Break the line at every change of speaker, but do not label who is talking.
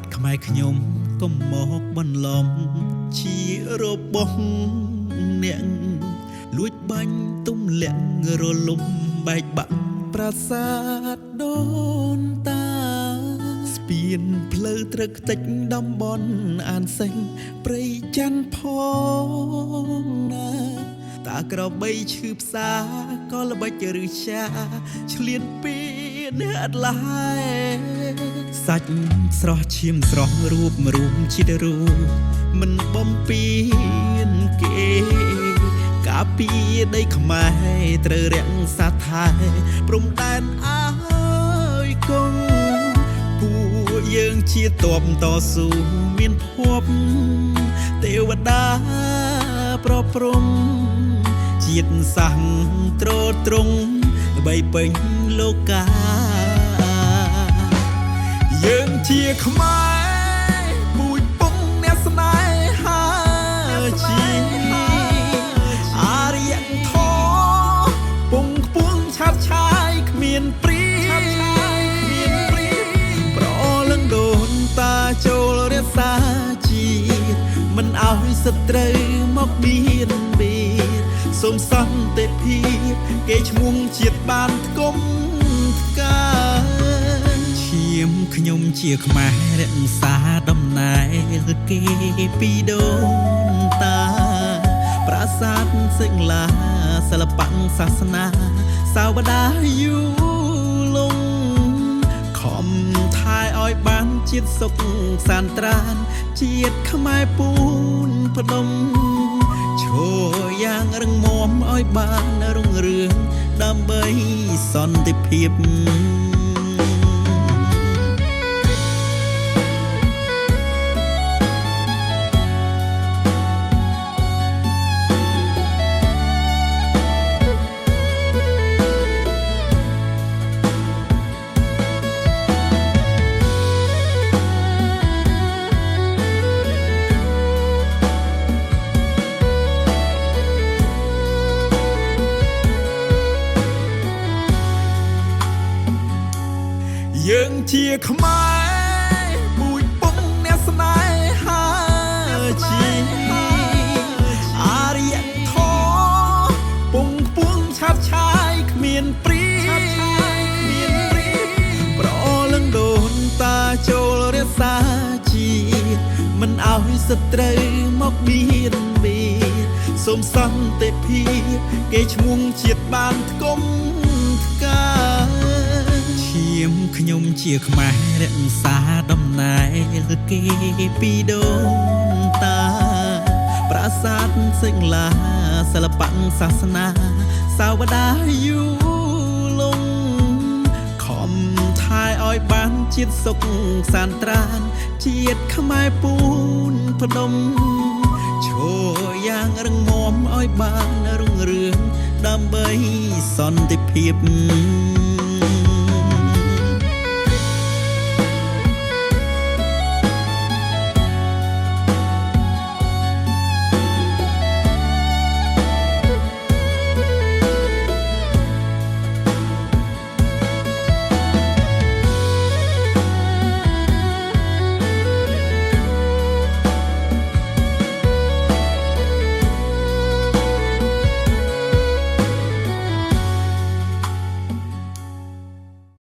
ទខ្មែរខ្ញុំកុំមកបន្លំជារបស់អ្នកលួចបាញ់ទុំលាក់រលំបែកបាក់ប្រាសាទដូនតាស្ពានផ្លូវត្រឹកតិចតំបន់អានសេងព្រៃច័ន្ទផងណាតាក្របីឈឺផ្សាក៏ល្បិចឬចាឆ្លៀនពីអ្នកអត់ឡាយសាច់ស្រស់ឈាមស្រស់រូបជាតិរូបមិនបំពេញគេកាពីដីខ្មែរត្រូវរាំងសាថែព្រំដែនអើយគង់ពួកយើងជាតបតស៊ូមានភពទេវតាប្រព្រំជាតិសាសត្រត្រង់បីពេញលោកាយើងជាខ្មែរពូជពងអ្នកស្នេហាជាអារ្យធម៌ពងខ្ពស់ឆាប់ឆាយគ្មានព្រីប្រលឹងដូនតាចូលរក្សាជាតិមិនឲ្យសត្រូវមកបៀនបៀនសូមសន្តិភាពគេឈ្មោះជាតិបានថ្កុំថ្កាឈាមខ្ញុំជាខ្មែររក្សាដំណើរគេពីដូនតាប្រាសាទសិង្លាសិល្បៈសាសនាសាវតាយូលងខំថែឲ្យបានជាតិសុខសានត្រានជាតិខ្មែរពូនផ្ដុំឈរយ៉ាងរឹងមាំឲ្យបានរុងរឿងដើម្បីសន្តិភាពយើងជាខ្មែរពូជពងអ្នកស្នេហាជាអារ្យធម៌ពងខ្ពស់ឆាប់ឆាយគ្មានព្រីប្រលឹងដូនតាចូលរក្សាជាតិមិនឲ្យសត្រូវមកបៀនបៀនសូមសន្តិភាពគេឈ្មោះជាតិបានថ្កុំថ្កាឈាមខ្ញុំជាខ្មែររក្សាដំណើរគេពីដូនតាប្រាសាទសិង្លាសិល្បៈសាសនាសាវតាយូលងខំថែឲ្យបានជាតិសុខសានត្រានជាតិខ្មែរពូនផ្ដុំឈរយ៉ាងរឹងមាំឲ្យបានរុងរឿងដើម្បីសន្តិភាព